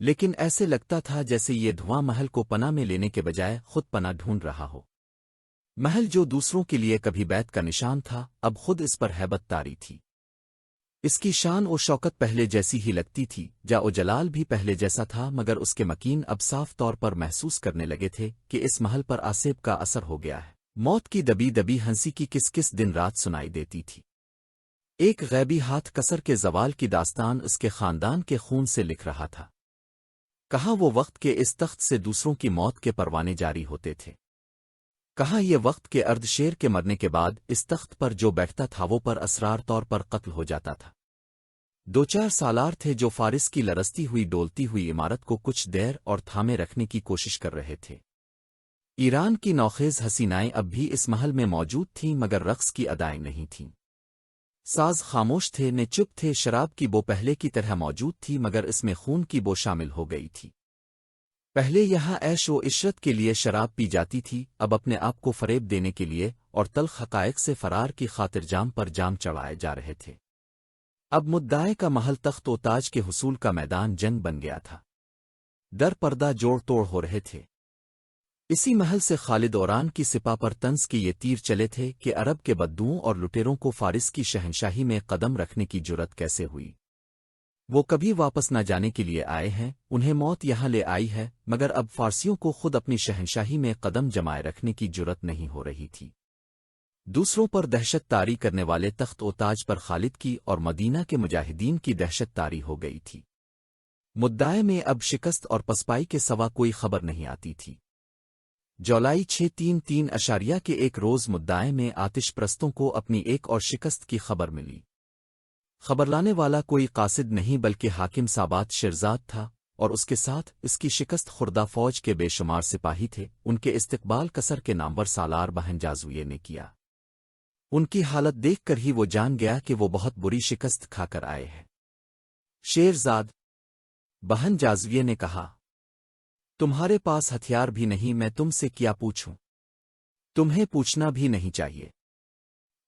لیکن ایسے لگتا تھا جیسے یہ دھواں محل کو پناہ میں لینے کے بجائے خود پناہ ڈھونڈ رہا ہو۔ محل جو دوسروں کے لیے کبھی بیت کا نشان تھا اب خود اس پر ہیبت طاری تھی۔ اس کی شان و شوکت پہلے جیسی ہی لگتی تھی، جا و جلال بھی پہلے جیسا تھا، مگر اس کے مکین اب صاف طور پر محسوس کرنے لگے تھے کہ اس محل پر آصف کا اثر ہو گیا ہے۔ موت کی دبی دبی ہنسی کی کس کس دن رات سنائی دیتی تھی۔ ایک غیبی ہاتھ کسر کے زوال کی داستان اس کے خاندان کے خون سے لکھ رہا تھا۔ کہاں وہ وقت کے اس تخت سے دوسروں کی موت کے پروانے جاری ہوتے تھے؟ کہاں یہ وقت کے ارد شیر کے مرنے کے بعد اس تخت پر جو بیٹھتا تھا وہ پر اسرار طور پر قتل ہو جاتا تھا؟ دو چار سالار تھے جو فارس کی لرزتی ہوئی ڈولتی ہوئی عمارت کو کچھ دیر اور تھامے رکھنے کی کوشش کر رہے تھے۔ ایران کی نوخیز حسینائیں اب بھی اس محل میں موجود تھیں مگر رقص کی ادائیں نہیں تھیں۔ ساز خاموش تھے، نے چپ تھے، شراب کی بو پہلے کی طرح موجود تھی مگر اس میں خون کی بو شامل ہو گئی تھی۔ پہلے یہاں عیش و عشرت کے لیے شراب پی جاتی تھی، اب اپنے آپ کو فریب دینے کے لیے اور تلخ حقائق سے فرار کی خاطر جام پر جام چڑھائے جا رہے تھے۔ اب مدعے کا محل تخت و تاج کے حصول کا میدان جنگ بن گیا تھا۔ در پردہ جوڑ توڑ ہو رہے تھے۔ اسی محل سے خالد اوران کی سپاہ پر طنز کے یہ تیر چلے تھے کہ عرب کے بدوؤں اور لٹیروں کو فارس کی شہنشاہی میں قدم رکھنے کی جرت کیسے ہوئی۔ وہ کبھی واپس نہ جانے کے لیے آئے ہیں، انہیں موت یہاں لے آئی ہے، مگر اب فارسیوں کو خود اپنی شہنشاہی میں قدم جمائے رکھنے کی جرت نہیں ہو رہی تھی۔ دوسروں پر دہشت طاری کرنے والے تخت و تاج پر خالد کی اور مدینہ کے مجاہدین کی دہشت طاری ہو گئی تھی۔ مدعے میں اب شکست اور پسپائی کے سوا کوئی خبر نہیں آتی تھی۔ جولائی 633 کے ایک روز مدعے میں آتش پرستوں کو اپنی ایک اور شکست کی خبر ملی۔ خبر لانے والا کوئی قاصد نہیں بلکہ حاکم سابات شیرزاد تھا، اور اس کے ساتھ اس کی شکست خوردہ فوج کے بے شمار سپاہی تھے۔ ان کے استقبال کسر کے نامور سالار بہن جازویے نے کیا۔ ان کی حالت دیکھ کر ہی وہ جان گیا کہ وہ بہت بری شکست کھا کر آئے ہیں۔ شیرزاد بہن جازویے نے کہا، تمہارے پاس ہتھیار بھی نہیں، میں تم سے کیا پوچھوں؟ تمہیں پوچھنا بھی نہیں چاہیے۔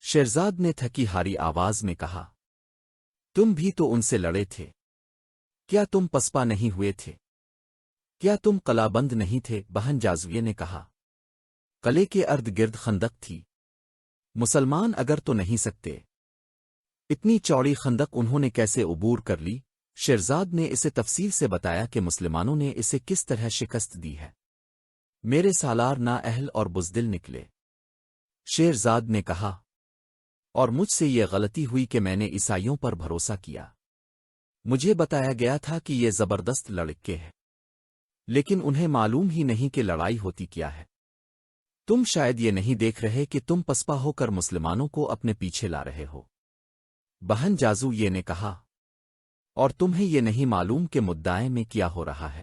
شیرزاد نے تھکی ہاری آواز میں کہا، تم بھی تو ان سے لڑے تھے، کیا تم پسپا نہیں ہوئے تھے؟ کیا تم قلعہ بند نہیں تھے؟ بہن جازویے نے کہا، قلعے کے ارد گرد خندق تھی، مسلمان اگر تو نہیں سکتے۔ اتنی چوڑی خندق انہوں نے کیسے عبور کر لی؟ شیرزاد نے اسے تفصیل سے بتایا کہ مسلمانوں نے اسے کس طرح شکست دی ہے۔ میرے سالار نااہل اور بزدل نکلے، شیرزاد نے کہا، اور مجھ سے یہ غلطی ہوئی کہ میں نے عیسائیوں پر بھروسہ کیا۔ مجھے بتایا گیا تھا کہ یہ زبردست لڑکے ہیں، لیکن انہیں معلوم ہی نہیں کہ لڑائی ہوتی کیا ہے۔ تم شاید یہ نہیں دیکھ رہے کہ تم پسپا ہو کر مسلمانوں کو اپنے پیچھے لا رہے ہو۔ بہن جازو یہ نے کہا، اور تمہیں یہ نہیں معلوم کہ مدعے میں کیا ہو رہا ہے؟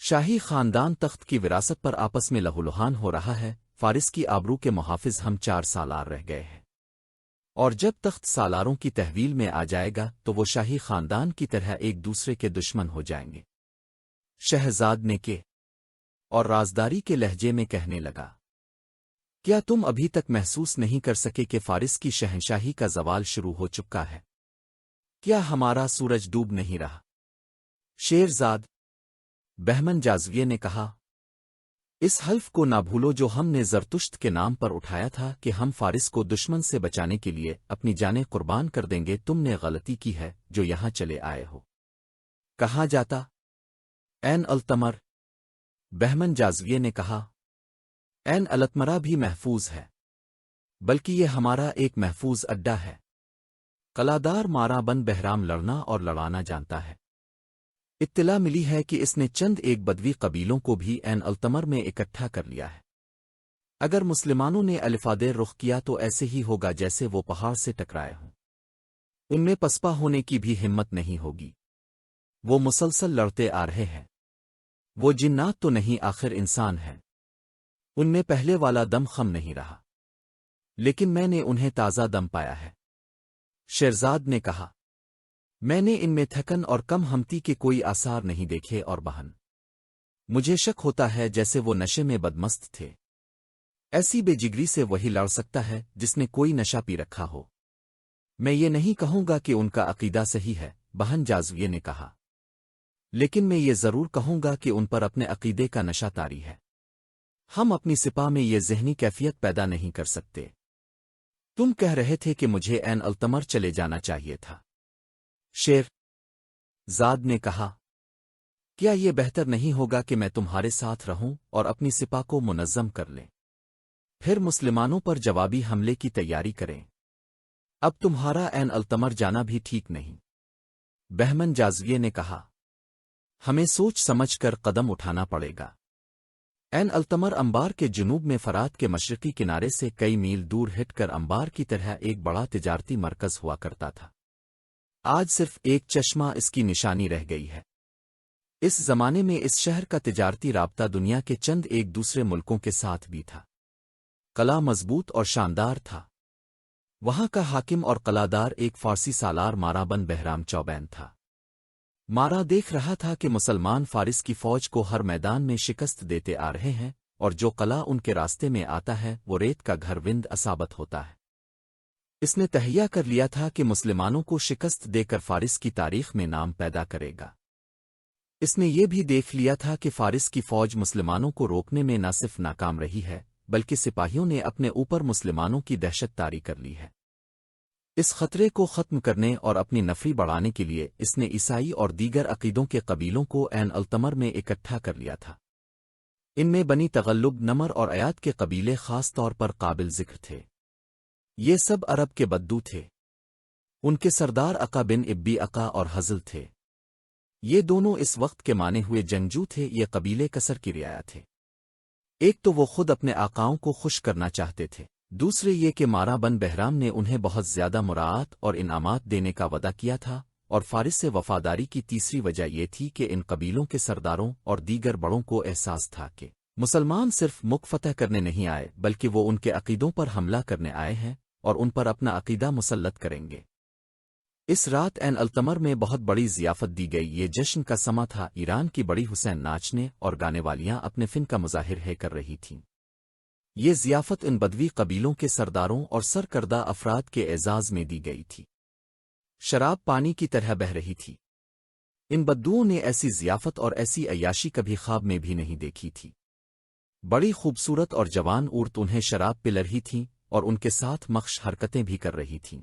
شاہی خاندان تخت کی وراثت پر آپس میں لہولہان ہو رہا ہے۔ فارس کی آبرو کے محافظ ہم 4 سالار رہ گئے ہیں، اور جب تخت سالاروں کی تحویل میں آ جائے گا تو وہ شاہی خاندان کی طرح ایک دوسرے کے دشمن ہو جائیں گے۔ شہزاد نے کے اور رازداری کے لہجے میں کہنے لگا، کیا تم ابھی تک محسوس نہیں کر سکے کہ فارس کی شہنشاہی کا زوال شروع ہو چکا ہے؟ کیا ہمارا سورج ڈوب نہیں رہا؟ شیرزاد بہمن جازویے نے کہا، اس حلف کو نہ بھولو جو ہم نے زرتشت کے نام پر اٹھایا تھا کہ ہم فارس کو دشمن سے بچانے کے لیے اپنی جانیں قربان کر دیں گے۔ تم نے غلطی کی ہے جو یہاں چلے آئے ہو۔ کہاں جاتا؟ این التمر، بہمن جازویے نے کہا، این التمرہ بھی محفوظ ہے، بلکہ یہ ہمارا ایک محفوظ اڈا ہے۔ قلعہ مارا بن بہرام لڑنا اور لڑانا جانتا ہے۔ اطلاع ملی ہے کہ اس نے چند ایک بدوی قبیلوں کو بھی این التمر میں اکٹھا کر لیا ہے۔ اگر مسلمانوں نے الفادے رخ کیا تو ایسے ہی ہوگا جیسے وہ پہاڑ سے ٹکرائے ہوں۔ ان میں پسپا ہونے کی بھی ہمت نہیں ہوگی۔ وہ مسلسل لڑتے آ رہے ہیں۔ وہ جنات تو نہیں، آخر انسان ہیں۔ ان میں پہلے والا دم خم نہیں رہا، لیکن میں نے انہیں تازہ دم پایا ہے۔ شیرزاد نے کہا، میں نے ان میں تھکن اور کم ہمتی کے کوئی آثار نہیں دیکھے، اور بہن مجھے شک ہوتا ہے جیسے وہ نشے میں بدمست تھے۔ ایسی بے جگری سے وہی لڑ سکتا ہے جس نے کوئی نشہ پی رکھا ہو۔ میں یہ نہیں کہوں گا کہ ان کا عقیدہ صحیح ہے، بہن جازویے نے کہا، لیکن میں یہ ضرور کہوں گا کہ ان پر اپنے عقیدے کا نشہ طاری ہے۔ ہم اپنی سپاہ میں یہ ذہنی کیفیت پیدا نہیں کر سکتے۔ تم کہہ رہے تھے کہ مجھے عین التمر چلے جانا چاہیے تھا، شیر زاد نے کہا۔ کیا یہ بہتر نہیں ہوگا کہ میں تمہارے ساتھ رہوں اور اپنی سپاہ کو منظم کر لیں؟ پھر مسلمانوں پر جوابی حملے کی تیاری کریں۔ اب تمہارا عین التمر جانا بھی ٹھیک نہیں۔ بہمن جازویے نے کہا۔ ہمیں سوچ سمجھ کر قدم اٹھانا پڑے گا۔ عین التمر انبار کے جنوب میں فرات کے مشرقی کنارے سے کئی میل دور ہٹ کر انبار کی طرح ایک بڑا تجارتی مرکز ہوا کرتا تھا۔ آج صرف ایک چشمہ اس کی نشانی رہ گئی ہے۔ اس زمانے میں اس شہر کا تجارتی رابطہ دنیا کے چند ایک دوسرے ملکوں کے ساتھ بھی تھا۔ قلعہ مضبوط اور شاندار تھا۔ وہاں کا حاکم اور قلعہ دار ایک فارسی سالار مارا بن بہرام چوبین تھا۔ مارا دیکھ رہا تھا کہ مسلمان فارس کی فوج کو ہر میدان میں شکست دیتے آ رہے ہیں، اور جو قلعہ ان کے راستے میں آتا ہے وہ ریت کا گھر وند اصابت ہوتا ہے۔ اس نے تہیہ کر لیا تھا کہ مسلمانوں کو شکست دے کر فارس کی تاریخ میں نام پیدا کرے گا۔ اس نے یہ بھی دیکھ لیا تھا کہ فارس کی فوج مسلمانوں کو روکنے میں نہ صرف ناکام رہی ہے بلکہ سپاہیوں نے اپنے اوپر مسلمانوں کی دہشت طاری کر لی ہے۔ اس خطرے کو ختم کرنے اور اپنی نفری بڑھانے کے لیے اس نے عیسائی اور دیگر عقیدوں کے قبیلوں کو عین التمر میں اکٹھا کر لیا تھا۔ ان میں بنی تغلب، نمر اور ایاد کے قبیلے خاص طور پر قابل ذکر تھے۔ یہ سب عرب کے بدو تھے۔ ان کے سردار عقا بن ابی عقا اور حزل تھے۔ یہ دونوں اس وقت کے مانے ہوئے جنگجو تھے۔ یہ قبیلے کثر کی رعایا تھے۔ ایک تو وہ خود اپنے آقاؤں کو خوش کرنا چاہتے تھے، دوسرے یہ کہ مارا بن بہرام نے انہیں بہت زیادہ مراعات اور انعامات دینے کا وعدہ کیا تھا، اور فارس سے وفاداری کی تیسری وجہ یہ تھی کہ ان قبیلوں کے سرداروں اور دیگر بڑوں کو احساس تھا کہ مسلمان صرف ملک فتح کرنے نہیں آئے بلکہ وہ ان کے عقیدوں پر حملہ کرنے آئے ہیں اور ان پر اپنا عقیدہ مسلط کریں گے۔ اس رات عین التمر میں بہت بڑی ضیافت دی گئی۔ یہ جشن کا سما تھا۔ ایران کی بڑی حسین ناچنے اور گانے والیاں اپنے فن کا مظاہر ہے کر رہی تھیں۔ یہ ضیافت ان بدوی قبیلوں کے سرداروں اور سرکردہ افراد کے اعزاز میں دی گئی تھی۔ شراب پانی کی طرح بہہ رہی تھی۔ ان بدوؤں نے ایسی ضیافت اور ایسی عیاشی کبھی خواب میں بھی نہیں دیکھی تھی۔ بڑی خوبصورت اور جوان عورت انہیں شراب پلا رہی تھیں اور ان کے ساتھ مخش حرکتیں بھی کر رہی تھیں۔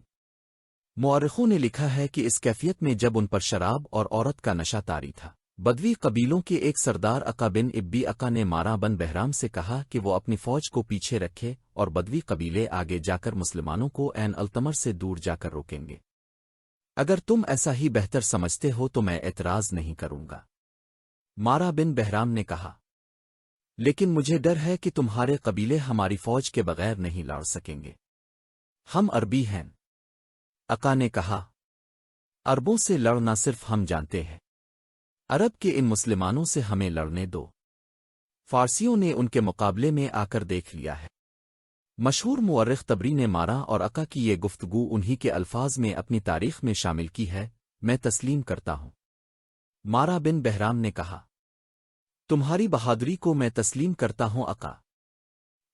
مورخوں نے لکھا ہے کہ اس کیفیت میں جب ان پر شراب اور عورت کا نشہ طاری تھا، بدوی قبیلوں کے ایک سردار عقا بن ابی عقا نے مارا بن بہرام سے کہا کہ وہ اپنی فوج کو پیچھے رکھے اور بدوی قبیلے آگے جا کر مسلمانوں کو عین التمر سے دور جا کر روکیں گے۔ اگر تم ایسا ہی بہتر سمجھتے ہو تو میں اعتراض نہیں کروں گا، مارا بن بہرام نے کہا، لیکن مجھے ڈر ہے کہ تمہارے قبیلے ہماری فوج کے بغیر نہیں لڑ سکیں گے۔ ہم عربی ہیں، عقا نے کہا۔ عربوں سے لڑنا صرف ہم جانتے ہیں، عرب کے ان مسلمانوں سے ہمیں لڑنے دو۔ فارسیوں نے ان کے مقابلے میں آ کر دیکھ لیا ہے۔ مشہور مورخ طبری نے مارا اور عقا کی یہ گفتگو انہی کے الفاظ میں اپنی تاریخ میں شامل کی ہے، میں تسلیم کرتا ہوں۔ مارا بن بہرام نے کہا، تمہاری بہادری کو میں تسلیم کرتا ہوں عقا۔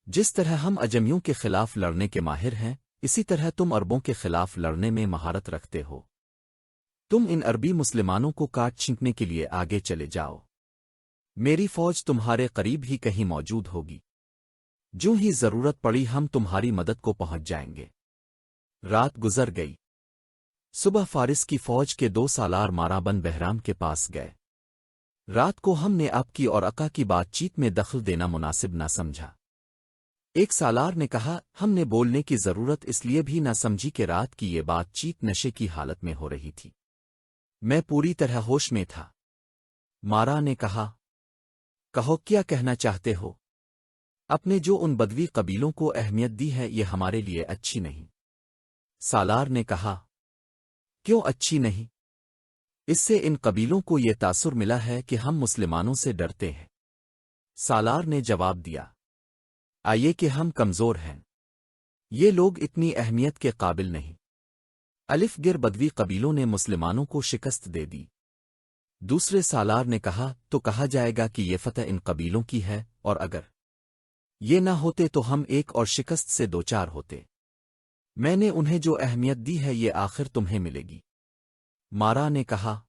جس طرح ہم اجمیوں کے خلاف لڑنے کے ماہر ہیں، اسی طرح تم عربوں کے خلاف لڑنے میں مہارت رکھتے ہو۔ تم ان عربی مسلمانوں کو کاٹ چھینکنے کے لیے آگے چلے جاؤ۔ میری فوج تمہارے قریب ہی کہیں موجود ہوگی۔ جو ہی ضرورت پڑی ہم تمہاری مدد کو پہنچ جائیں گے۔ رات گزر گئی۔ صبح فارس کی فوج کے 2 سالار مارا بن بہرام کے پاس گئے۔ رات کو ہم نے آپ کی اور عقا کی بات چیت میں دخل دینا مناسب نہ سمجھا۔ ایک سالار نے کہا، ہم نے بولنے کی ضرورت اس لیے بھی نہ سمجھی کہ رات کی یہ بات چیت نشے کی حالت میں ہو رہی تھی۔ میں پوری طرح ہوش میں تھا۔ مارا نے کہا، کہو کیا کہنا چاہتے ہو؟ اپنے جو ان بدوی قبیلوں کو اہمیت دی ہے یہ ہمارے لیے اچھی نہیں۔ سالار نے کہا، کیوں اچھی نہیں؟ اس سے ان قبیلوں کو یہ تاثر ملا ہے کہ ہم مسلمانوں سے ڈرتے ہیں۔ سالار نے جواب دیا، آئیے کہ ہم کمزور ہیں، یہ لوگ اتنی اہمیت کے قابل نہیں۔ الف گر بدوی قبیلوں نے مسلمانوں کو شکست دے دی۔ دوسرے سالار نے کہا، تو کہا جائے گا کہ یہ فتح ان قبیلوں کی ہے، اور اگر یہ نہ ہوتے تو ہم ایک اور شکست سے دوچار ہوتے۔ میں نے انہیں جو اہمیت دی ہے یہ آخر تمہیں ملے گی۔ مارا نے کہا،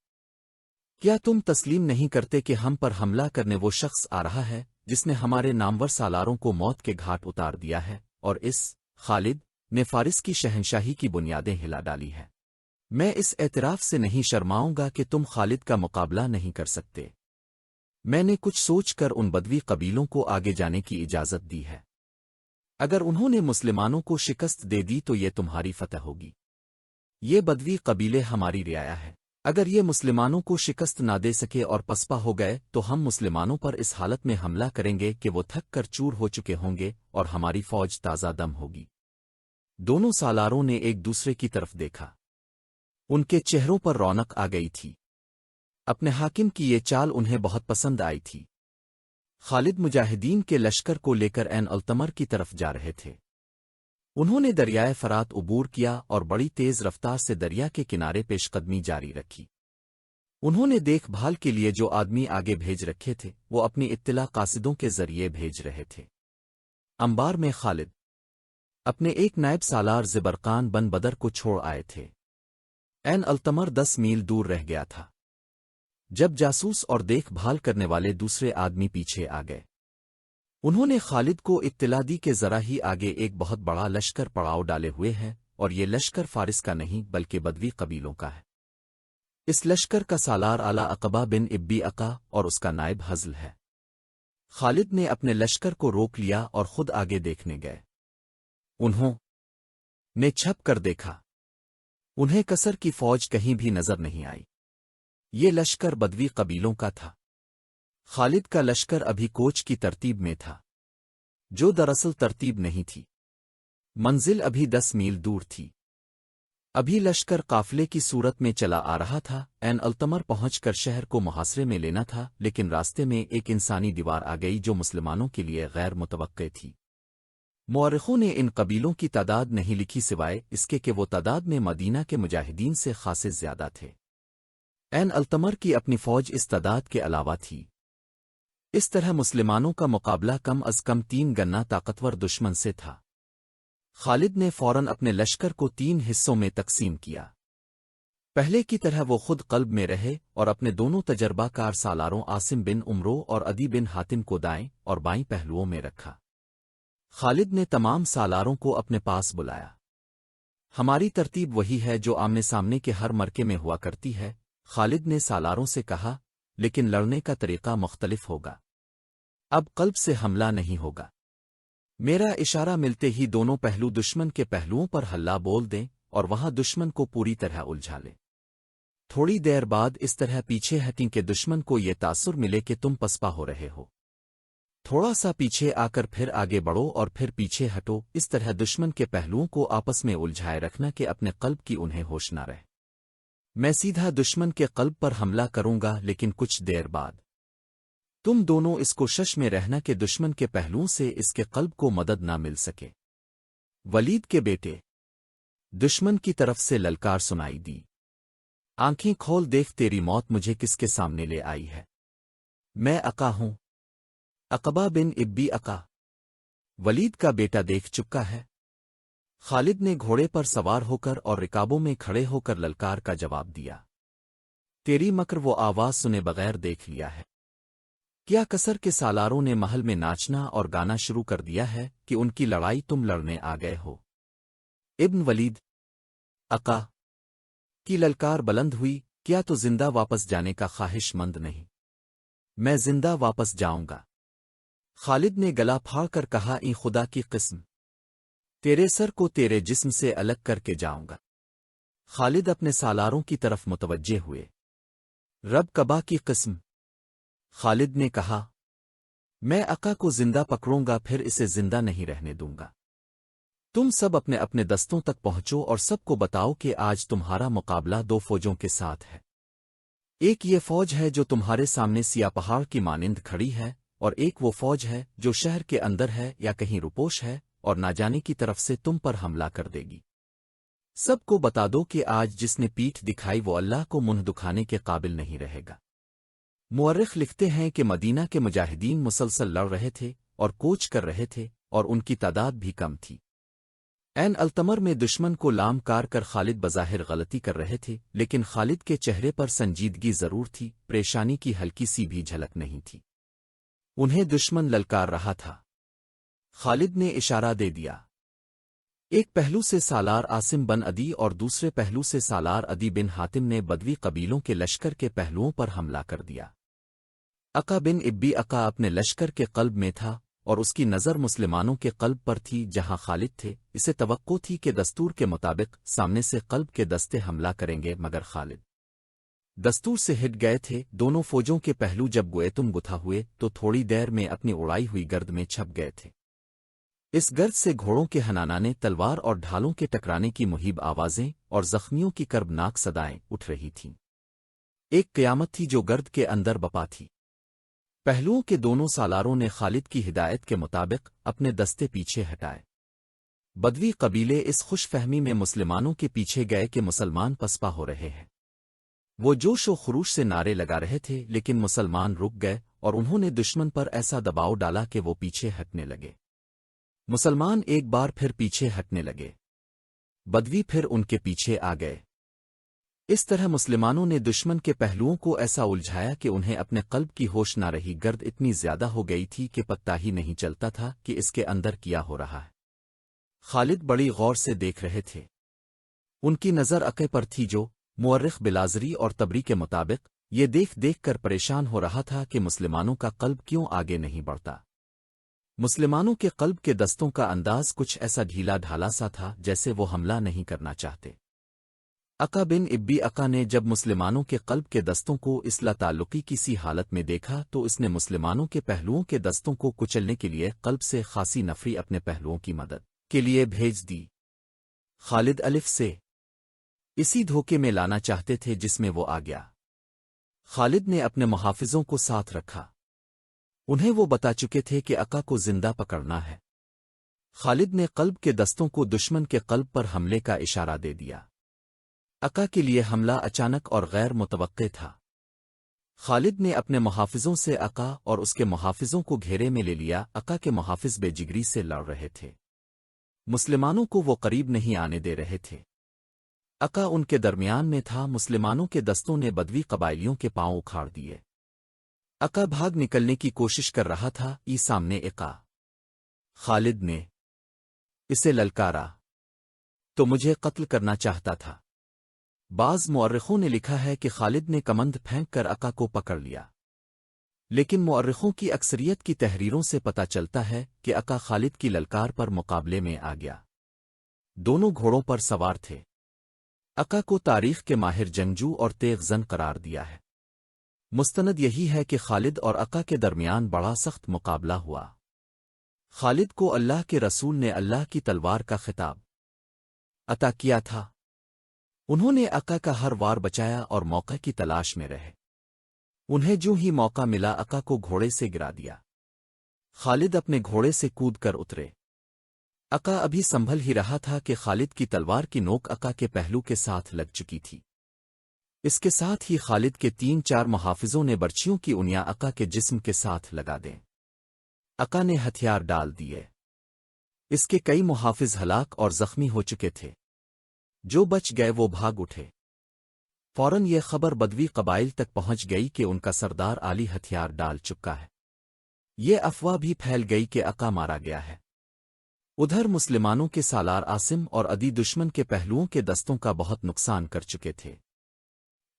کیا تم تسلیم نہیں کرتے کہ ہم پر حملہ کرنے وہ شخص آ رہا ہے جس نے ہمارے نامور سالاروں کو موت کے گھاٹ اتار دیا ہے اور اس خالد نے فارس کی شہنشاہی کی بنیادیں ہلا ڈالی ہے؟ میں اس اعتراف سے نہیں شرماؤں گا کہ تم خالد کا مقابلہ نہیں کر سکتے۔ میں نے کچھ سوچ کر ان بدوی قبیلوں کو آگے جانے کی اجازت دی ہے۔ اگر انہوں نے مسلمانوں کو شکست دے دی تو یہ تمہاری فتح ہوگی۔ یہ بدوی قبیلے ہماری رعایا ہے۔ اگر یہ مسلمانوں کو شکست نہ دے سکے اور پسپا ہو گئے تو ہم مسلمانوں پر اس حالت میں حملہ کریں گے کہ وہ تھک کر چور ہو چکے ہوں گے اور ہماری فوج تازہ دم ہوگی۔ دونوں سالاروں نے ایک دوسرے کی طرف دیکھا۔ ان کے چہروں پر رونق آ گئی تھی۔ اپنے حاکم کی یہ چال انہیں بہت پسند آئی تھی۔ خالد مجاہدین کے لشکر کو لے کر عین التمر کی طرف جا رہے تھے۔ انہوں نے دریائے فرات عبور کیا اور بڑی تیز رفتار سے دریا کے کنارے پیش قدمی جاری رکھی۔ انہوں نے دیکھ بھال کے لیے جو آدمی آگے بھیج رکھے تھے وہ اپنی اطلاع قاصدوں کے ذریعے بھیج رہے تھے۔ انبار میں خالد اپنے ایک نائب سالار زبرقان بن بدر کو چھوڑ آئے تھے۔ عین التمر 10 میل دور رہ گیا تھا جب جاسوس اور دیکھ بھال کرنے والے دوسرے آدمی پیچھے آ گئے۔ انہوں نے خالد کو اطلاع دی کہ ذرا ہی آگے ایک بہت بڑا لشکر پڑاؤ ڈالے ہوئے ہے اور یہ لشکر فارس کا نہیں بلکہ بدوی قبیلوں کا ہے۔ اس لشکر کا سالار اعلی عقبہ بن ابی عقا اور اس کا نائب حزل ہے۔ خالد نے اپنے لشکر کو روک لیا اور خود آگے دیکھنے گئے۔ انہوں نے چھپ کر دیکھا۔ انہیں کسر کی فوج کہیں بھی نظر نہیں آئی۔ یہ لشکر بدوی قبیلوں کا تھا۔ خالد کا لشکر ابھی کوچ کی ترتیب میں تھا، جو دراصل ترتیب نہیں تھی۔ منزل ابھی 10 میل دور تھی۔ ابھی لشکر قافلے کی صورت میں چلا آ رہا تھا۔ عین التمر پہنچ کر شہر کو محاصرے میں لینا تھا، لیکن راستے میں ایک انسانی دیوار آ گئی جو مسلمانوں کے لیے غیر متوقع تھی۔ مورخوں نے ان قبیلوں کی تعداد نہیں لکھی سوائے اس کے کہ وہ تعداد میں مدینہ کے مجاہدین سے خاصے زیادہ تھے۔ عین التمر کی اپنی فوج اس تعداد کے علاوہ تھی۔ اس طرح مسلمانوں کا مقابلہ کم از کم 3 گنا طاقتور دشمن سے تھا۔ خالد نے فوراً اپنے لشکر کو 3 حصوں میں تقسیم کیا۔ پہلے کی طرح وہ خود قلب میں رہے اور اپنے دونوں تجربہ کار سالاروں عاصم بن عمرو اور عدی بن حاتم کو دائیں اور بائیں پہلوؤں میں رکھا۔ خالد نے تمام سالاروں کو اپنے پاس بلایا۔ ہماری ترتیب وہی ہے جو آمنے سامنے کے ہر مرکے میں ہوا کرتی ہے، خالد نے سالاروں سے کہا، لیکن لڑنے کا طریقہ مختلف ہوگا۔ اب قلب سے حملہ نہیں ہوگا۔ میرا اشارہ ملتے ہی دونوں پہلو دشمن کے پہلوؤں پر حلہ بول دیں اور وہاں دشمن کو پوری طرح الجھا لیں۔ تھوڑی دیر بعد اس طرح پیچھے ہٹیں کہ دشمن کو یہ تاثر ملے کہ تم پسپا ہو رہے ہو۔ تھوڑا سا پیچھے آ کر پھر آگے بڑھو اور پھر پیچھے ہٹو، اس طرح دشمن کے پہلوؤں کو آپس میں الجھائے رکھنا کہ اپنے قلب کی انہیں ہوش نہ رہے۔ میں سیدھا دشمن کے قلب پر حملہ کروں گا، لیکن کچھ دیر بعد تم دونوں اس کوشش میں رہنا کہ دشمن کے پہلوؤں سے اس کے قلب کو مدد نہ مل سکے۔ ولید کے بیٹے دشمن کی طرف سے للکار سنائی دی۔ آنکھیں کھول دیکھ، تیری موت مجھے کس کے سامنے لے آئی ہے؟ میں عقا ہوں، عقبہ بن ابی عقا، ولید کا بیٹا دیکھ چکا ہے۔ خالد نے گھوڑے پر سوار ہو کر اور رکابوں میں کھڑے ہو کر للکار کا جواب دیا۔ تیری مکر وہ آواز سنے بغیر دیکھ لیا ہے۔ کیا کسر کے سالاروں نے محل میں ناچنا اور گانا شروع کر دیا ہے کہ ان کی لڑائی تم لڑنے آ گئے ہو؟ ابن ولید عقا کی للکار بلند ہوئی، کیا تو زندہ واپس جانے کا خواہش مند نہیں؟ میں زندہ واپس جاؤں گا، خالد نے گلا پھاڑ کر کہا۔ ای خدا کی قسم، تیرے سر کو تیرے جسم سے الگ کر کے جاؤں گا۔ خالد اپنے سالاروں کی طرف متوجہ ہوئے۔ رب کعبہ کی قسم، خالد نے کہا، میں عقا کو زندہ پکڑوں گا، پھر اسے زندہ نہیں رہنے دوں گا۔ تم سب اپنے اپنے دستوں تک پہنچو اور سب کو بتاؤ کہ آج تمہارا مقابلہ 2 فوجوں کے ساتھ ہے۔ ایک یہ فوج ہے جو تمہارے سامنے سیاہ پہاڑ کی مانند کھڑی ہے، اور ایک وہ فوج ہے جو شہر کے اندر ہے یا کہیں روپوش ہے اور نہ جانے کی طرف سے تم پر حملہ کر دے گی۔ سب کو بتا دو کہ آج جس نے پیٹھ دکھائی وہ اللہ کو منہ دکھانے کے قابل نہیں رہے گا۔ مورخ لکھتے ہیں کہ مدینہ کے مجاہدین مسلسل لڑ رہے تھے اور کوچ کر رہے تھے اور ان کی تعداد بھی کم تھی۔ این التمر میں دشمن کو لام کار کر خالد بظاہر غلطی کر رہے تھے، لیکن خالد کے چہرے پر سنجیدگی ضرور تھی، پریشانی کی ہلکی سی بھی جھلک نہیں تھی۔ انہیں دشمن للکار رہا تھا۔ خالد نے اشارہ دے دیا۔ ایک پہلو سے سالار عاصم بن عدی اور دوسرے پہلو سے سالار عدی بن حاتم نے بدوی قبیلوں کے لشکر کے پہلوؤں پر حملہ کر دیا۔ عقا بن ابی عقا اپنے لشکر کے قلب میں تھا اور اس کی نظر مسلمانوں کے قلب پر تھی جہاں خالد تھے۔ اسے توقع تھی کہ دستور کے مطابق سامنے سے قلب کے دستے حملہ کریں گے، مگر خالد دستور سے ہٹ گئے تھے۔ دونوں فوجوں کے پہلو جب گوئے تم گتھا ہوئے تو تھوڑی دیر میں اپنی اڑائی ہوئی گرد میں چھپ گئے تھے۔ اس گرد سے گھوڑوں کے ہنانانے، تلوار اور ڈھالوں کے ٹکرانے کی مہیب آوازیں اور زخمیوں کی کربناک صدائیں اٹھ رہی تھیں۔ ایک قیامت تھی جو گرد کے اندر بپا تھی۔ پہلوؤں کے دونوں سالاروں نے خالد کی ہدایت کے مطابق اپنے دستے پیچھے ہٹائے۔ بدوی قبیلے اس خوش فہمی میں مسلمانوں کے پیچھے گئے کہ مسلمان پسپا ہو رہے ہیں۔ وہ جوش و خروش سے نعرے لگا رہے تھے، لیکن مسلمان رک گئے اور انہوں نے دشمن پر ایسا دباؤ ڈالا کہ وہ پیچھے ہٹنے لگے۔ مسلمان ایک بار پھر پیچھے ہٹنے لگے۔ بدوی پھر ان کے پیچھے آ گئے۔ اس طرح مسلمانوں نے دشمن کے پہلوؤں کو ایسا الجھایا کہ انہیں اپنے قلب کی ہوش نہ رہی۔ گرد اتنی زیادہ ہو گئی تھی کہ پتہ ہی نہیں چلتا تھا کہ اس کے اندر کیا ہو رہا ہے۔ خالد بڑی غور سے دیکھ رہے تھے۔ ان کی نظر عقے پر تھی جو مورخ بلازری اور تبری کے مطابق یہ دیکھ کر پریشان ہو رہا تھا کہ مسلمانوں کا قلب کیوں آگے نہیں بڑھتا۔ مسلمانوں کے قلب کے دستوں کا انداز کچھ ایسا ڈھیلا ڈھالا سا تھا جیسے وہ حملہ نہیں کرنا چاہتے۔ عقا بن ابی عقا نے جب مسلمانوں کے قلب کے دستوں کو اس لاتعلقی کی سی حالت میں دیکھا تو اس نے مسلمانوں کے پہلوؤں کے دستوں کو کچلنے کے لیے قلب سے خاصی نفری اپنے پہلوؤں کی مدد کے لیے بھیج دی۔ خالد الف سے اسی دھوکے میں لانا چاہتے تھے جس میں وہ آ گیا۔ خالد نے اپنے محافظوں کو ساتھ رکھا۔ انہیں وہ بتا چکے تھے کہ عقا کو زندہ پکڑنا ہے۔ خالد نے قلب کے دستوں کو دشمن کے قلب پر حملے کا اشارہ دے دیا۔ عقا کے لیے حملہ اچانک اور غیر متوقع تھا۔ خالد نے اپنے محافظوں سے عقا اور اس کے محافظوں کو گھیرے میں لے لیا۔ عقا کے محافظ بے جگری سے لڑ رہے تھے۔ مسلمانوں کو وہ قریب نہیں آنے دے رہے تھے۔ عقا ان کے درمیان میں تھا۔ مسلمانوں کے دستوں نے بدوی قبائلیوں کے پاؤں اکھاڑ دیے۔ عقا بھاگ نکلنے کی کوشش کر رہا تھا، سامنے عقا۔ خالد نے اسے للکارا تو مجھے قتل کرنا چاہتا تھا۔ بعض مورخوں نے لکھا ہے کہ خالد نے کمند پھینک کر عقا کو پکڑ لیا، لیکن مورخوں کی اکثریت کی تحریروں سے پتہ چلتا ہے کہ عقا خالد کی للکار پر مقابلے میں آ گیا۔ دونوں گھوڑوں پر سوار تھے۔ عقا کو تاریخ کے ماہر جنگجو اور تیغ زن قرار دیا ہے۔ مستند یہی ہے کہ خالد اور عقا کے درمیان بڑا سخت مقابلہ ہوا۔ خالد کو اللہ کے رسول نے اللہ کی تلوار کا خطاب عطا کیا تھا۔ انہوں نے عقا کا ہر وار بچایا اور موقع کی تلاش میں رہے۔ انہیں جو ہی موقع ملا عقا کو گھوڑے سے گرا دیا۔ خالد اپنے گھوڑے سے کود کر اترے۔ عقا ابھی سنبھل ہی رہا تھا کہ خالد کی تلوار کی نوک عقا کے پہلو کے ساتھ لگ چکی تھی۔ اس کے ساتھ ہی خالد کے 3-4 محافظوں نے برچھیوں کی انیاں عقا کے جسم کے ساتھ لگا دیں۔ عقا نے ہتھیار ڈال دیے۔ اس کے کئی محافظ ہلاک اور زخمی ہو چکے تھے۔ جو بچ گئے وہ بھاگ اٹھے۔ فوراً یہ خبر بدوی قبائل تک پہنچ گئی کہ ان کا سردار عالی ہتھیار ڈال چکا ہے۔ یہ افواہ بھی پھیل گئی کہ عقا مارا گیا ہے۔ ادھر مسلمانوں کے سالار عاصم اور عدی دشمن کے پہلوؤں کے دستوں کا بہت نقصان کر چکے تھے۔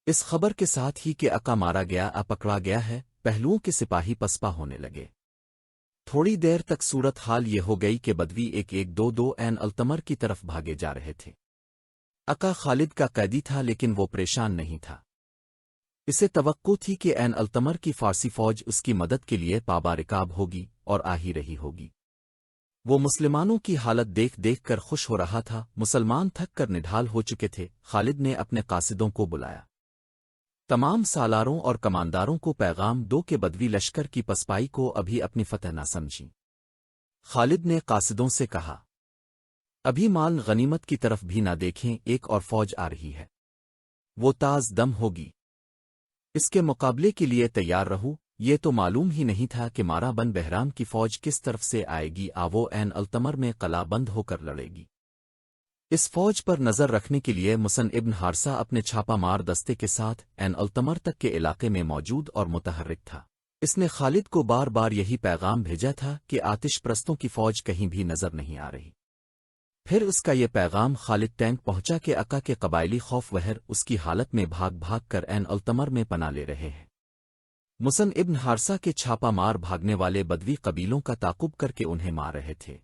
اس خبر کے ساتھ ہی کہ عقا مارا گیا، پکڑا گیا ہے، پہلوؤں کے سپاہی پسپا ہونے لگے۔ تھوڑی دیر تک صورت حال یہ ہو گئی کہ بدوی ایک دو عین التمر کی طرف بھاگے جا رہے تھے۔ عقا خالد کا قیدی تھا لیکن وہ پریشان نہیں تھا۔ اسے توقع تھی کہ عین التمر کی فارسی فوج اس کی مدد کے لیے پابا رکاب ہوگی اور آ ہی رہی ہوگی۔ وہ مسلمانوں کی حالت دیکھ کر خوش ہو رہا تھا۔ مسلمان تھک کر نڈھال ہو چکے تھے۔ خالد نے اپنے قاصدوں کو بلایا۔ تمام سالاروں اور کمانداروں کو پیغام دو کہ بدوی لشکر کی پسپائی کو ابھی اپنی فتح نہ سمجھیں۔ خالد نے قاصدوں سے کہا، ابھی مال غنیمت کی طرف بھی نہ دیکھیں، ایک اور فوج آ رہی ہے، وہ تاز دم ہوگی، اس کے مقابلے کے لیے تیار رہو۔ یہ تو معلوم ہی نہیں تھا کہ مارا بن بہرام کی فوج کس طرف سے آئے گی۔ آوو عین التمر میں قلعہ بند ہو کر لڑے گی۔ اس فوج پر نظر رکھنے کے لیے مسن ابن حارثہ اپنے چھاپا مار دستے کے ساتھ این التمر تک کے علاقے میں موجود اور متحرک تھا۔ اس نے خالد کو بار بار یہی پیغام بھیجا تھا کہ آتش پرستوں کی فوج کہیں بھی نظر نہیں آ رہی۔ پھر اس کا یہ پیغام خالد ٹینک پہنچا کہ اکا کے قبائلی خوف وہر اس کی حالت میں بھاگ بھاگ کر این التمر میں پناہ لے رہے ہیں۔ مسن ابن حارثہ کے چھاپا مار بھاگنے والے بدوی قبیلوں کا تعاقب کر کے انہیں مار رہے تھے۔